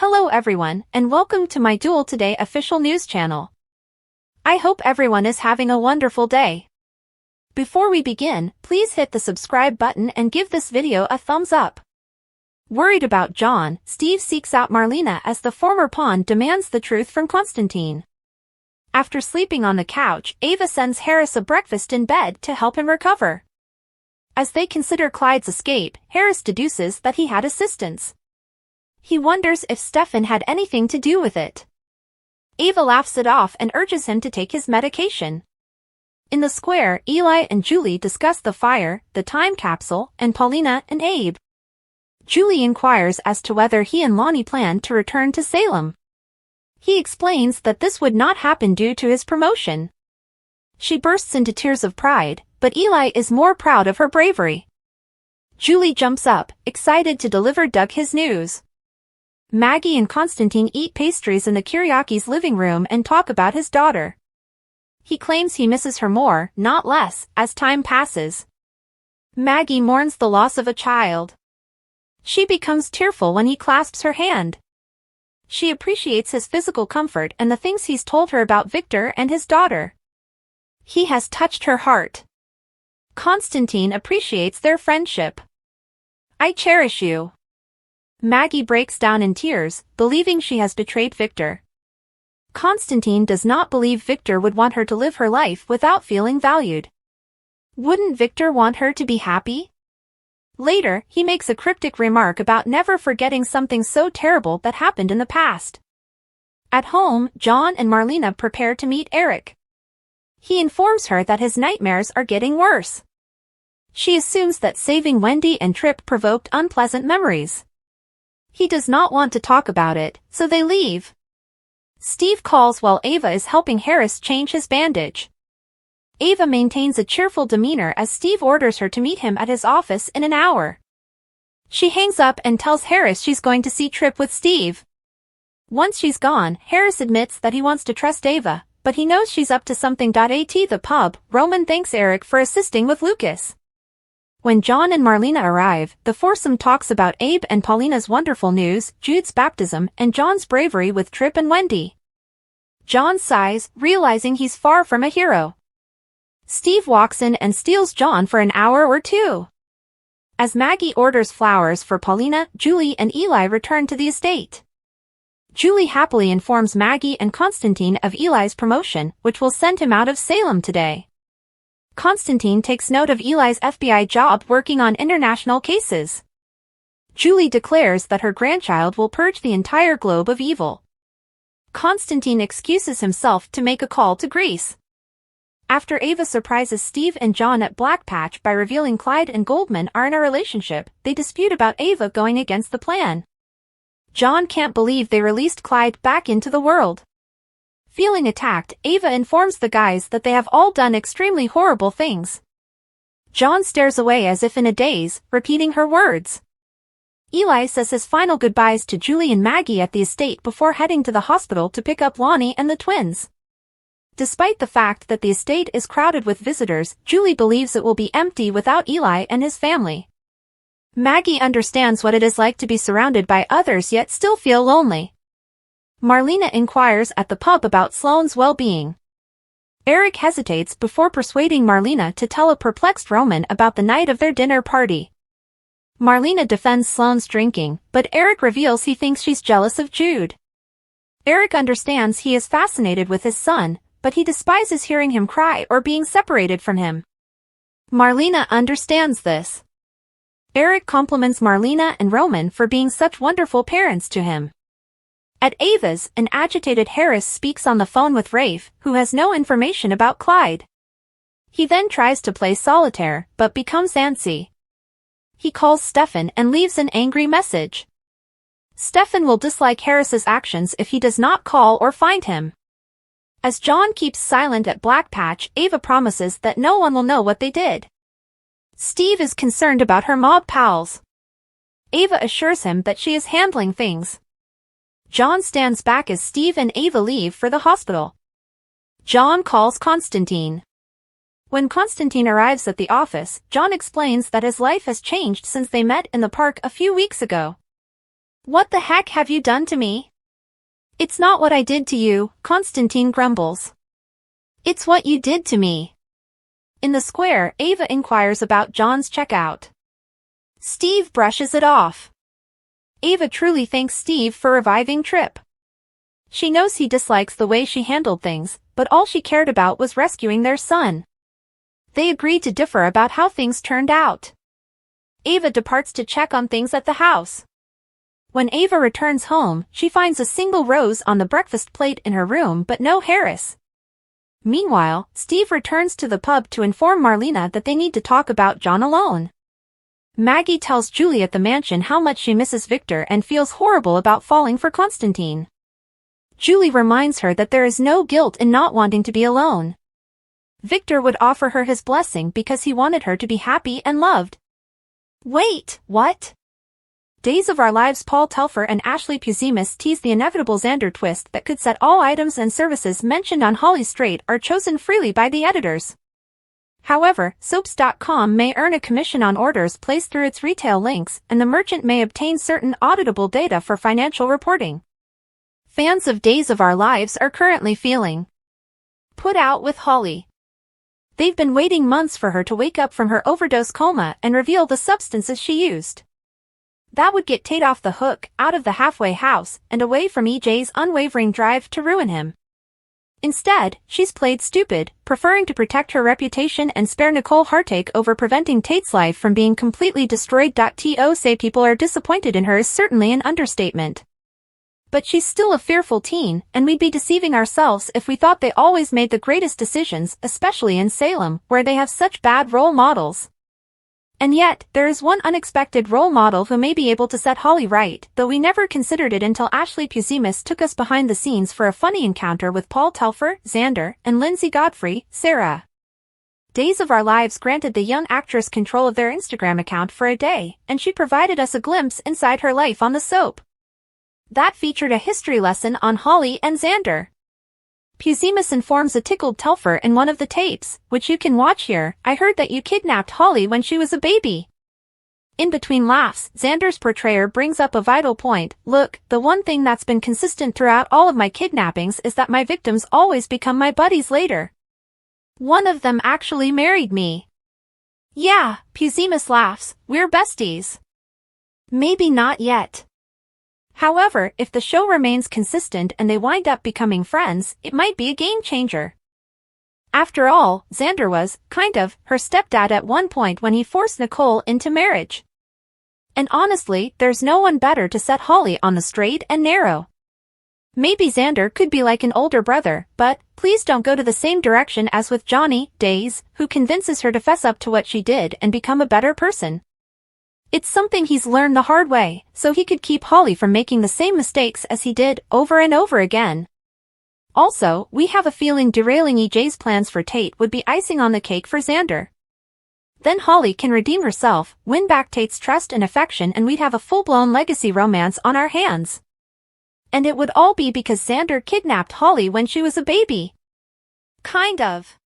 Hello everyone, and welcome to my Duel Today official news channel. I hope everyone is having a wonderful day. Before we begin, please hit the subscribe button and give this video a thumbs up. Worried about John, Steve seeks out Marlena as the former pawn demands the truth from Konstantin. After sleeping on the couch, Ava sends Harris a breakfast in bed to help him recover. As they consider Clyde's escape, Harris deduces that he had assistance. He wonders if Stefan had anything to do with it. Ava laughs it off and urges him to take his medication. In the square, Eli and Julie discuss the fire, the time capsule, and Paulina and Abe. Julie inquires as to whether he and Lonnie plan to return to Salem. He explains that this would not happen due to his promotion. She bursts into tears of pride, but Eli is more proud of her bravery. Julie jumps up, excited to deliver Doug his news. Maggie and Konstantin eat pastries in the Kiriaki's living room and talk about his daughter. He claims he misses her more, not less, as time passes. Maggie mourns the loss of a child. She becomes tearful when he clasps her hand. She appreciates his physical comfort and the things he's told her about Victor and his daughter. He has touched her heart. Konstantin appreciates their friendship. I cherish you. Maggie breaks down in tears, believing she has betrayed Victor. Konstantin does not believe Victor would want her to live her life without feeling valued. Wouldn't Victor want her to be happy? Later, he makes a cryptic remark about never forgetting something so terrible that happened in the past. At home, John and Marlena prepare to meet Eric. He informs her that his nightmares are getting worse. She assumes that saving Wendy and Tripp provoked unpleasant memories. He does not want to talk about it, so they leave. Steve calls while Ava is helping Harris change his bandage. Ava maintains a cheerful demeanor as Steve orders her to meet him at his office in an hour. She hangs up and tells Harris she's going to see Tripp with Steve. Once she's gone, Harris admits that he wants to trust Ava, but he knows she's up to something. At the pub, Roman thanks Eric for assisting with Lucas. When John and Marlena arrive, the foursome talks about Abe and Paulina's wonderful news, Jude's baptism, and John's bravery with Tripp and Wendy. John sighs, realizing he's far from a hero. Steve walks in and steals John for an hour or two. As Maggie orders flowers for Paulina, Julie and Eli return to the estate. Julie happily informs Maggie and Konstantin of Eli's promotion, which will send him out of Salem today. Konstantin takes note of Eli's FBI job working on international cases. Julie declares that her grandchild will purge the entire globe of evil. Konstantin excuses himself to make a call to Greece. After Ava surprises Steve and John at Black Patch by revealing Clyde and Goldman are in a relationship, they dispute about Ava going against the plan. John can't believe they released Clyde back into the world. Feeling attacked, Ava informs the guys that they have all done extremely horrible things. John stares away as if in a daze, repeating her words. Eli says his final goodbyes to Julie and Maggie at the estate before heading to the hospital to pick up Lonnie and the twins. Despite the fact that the estate is crowded with visitors, Julie believes it will be empty without Eli and his family. Maggie understands what it is like to be surrounded by others yet still feel lonely. Marlena inquires at the pub about Sloane's well-being. Eric hesitates before persuading Marlena to tell a perplexed Roman about the night of their dinner party. Marlena defends Sloane's drinking, but Eric reveals he thinks she's jealous of Jude. Eric understands he is fascinated with his son, but he despises hearing him cry or being separated from him. Marlena understands this. Eric compliments Marlena and Roman for being such wonderful parents to him. At Ava's, an agitated Harris speaks on the phone with Rafe, who has no information about Clyde. He then tries to play solitaire, but becomes antsy. He calls Stefan and leaves an angry message. Stefan will dislike Harris's actions if he does not call or find him. As John keeps silent at Black Patch, Ava promises that no one will know what they did. Steve is concerned about her mob pals. Ava assures him that she is handling things. John stands back as Steve and Ava leave for the hospital. John calls Konstantin. When Konstantin arrives at the office, John explains that his life has changed since they met in the park a few weeks ago. What the heck have you done to me? It's not what I did to you, Konstantin grumbles. It's what you did to me. In the square, Ava inquires about John's checkout. Steve brushes it off. Ava truly thanks Steve for reviving Trip. She knows he dislikes the way she handled things, but all she cared about was rescuing their son. They agree to differ about how things turned out. Ava departs to check on things at the house. When Ava returns home, she finds a single rose on the breakfast plate in her room but no Harris. Meanwhile, Steve returns to the pub to inform Marlena that they need to talk about John alone. Maggie tells Julie at the mansion how much she misses Victor and feels horrible about falling for Konstantin. Julie reminds her that there is no guilt in not wanting to be alone. Victor would offer her his blessing because he wanted her to be happy and loved. Wait, what? Days of Our Lives Paul Telfer and Ashley Puzimis tease the inevitable Xander twist that could set all items and services mentioned on Holly's Straight are chosen freely by the editors. However, soaps.com may earn a commission on orders placed through its retail links, and the merchant may obtain certain auditable data for financial reporting. Fans of Days of Our Lives are currently feeling put out with Holly. They've been waiting months for her to wake up from her overdose coma and reveal the substances she used. That would get Tate off the hook, out of the halfway house, and away from EJ's unwavering drive to ruin him. Instead, she's played stupid, preferring to protect her reputation and spare Nicole heartache over preventing Tate's life from being completely destroyed. To say people are disappointed in her is certainly an understatement. But she's still a fearful teen, and we'd be deceiving ourselves if we thought they always made the greatest decisions, especially in Salem, where they have such bad role models. And yet, there is one unexpected role model who may be able to set Holly right, though we never considered it until Ashley Puzimis took us behind the scenes for a funny encounter with Paul Telfer, Xander, and Lindsay Godfrey, Sarah. Days of Our Lives granted the young actress control of their Instagram account for a day, and she provided us a glimpse inside her life on the soap. That featured a history lesson on Holly and Xander. Puzimis informs a tickled Telfer in one of the tapes, which you can watch here. I heard that you kidnapped Holly when she was a baby. In between laughs, Xander's portrayer brings up a vital point. Look, the one thing that's been consistent throughout all of my kidnappings is that my victims always become my buddies later. One of them actually married me. Yeah, Puzimis laughs, we're besties. Maybe not yet. However, if the show remains consistent and they wind up becoming friends, it might be a game changer. After all, Xander was, kind of, her stepdad at one point when he forced Nicole into marriage. And honestly, there's no one better to set Holly on the straight and narrow. Maybe Xander could be like an older brother, but please don't go to the same direction as with Johnny, Days, who convinces her to fess up to what she did and become a better person. It's something he's learned the hard way, so he could keep Holly from making the same mistakes as he did, over and over again. Also, we have a feeling derailing EJ's plans for Tate would be icing on the cake for Xander. Then Holly can redeem herself, win back Tate's trust and affection, and we'd have a full-blown legacy romance on our hands. And it would all be because Xander kidnapped Holly when she was a baby. Kind of.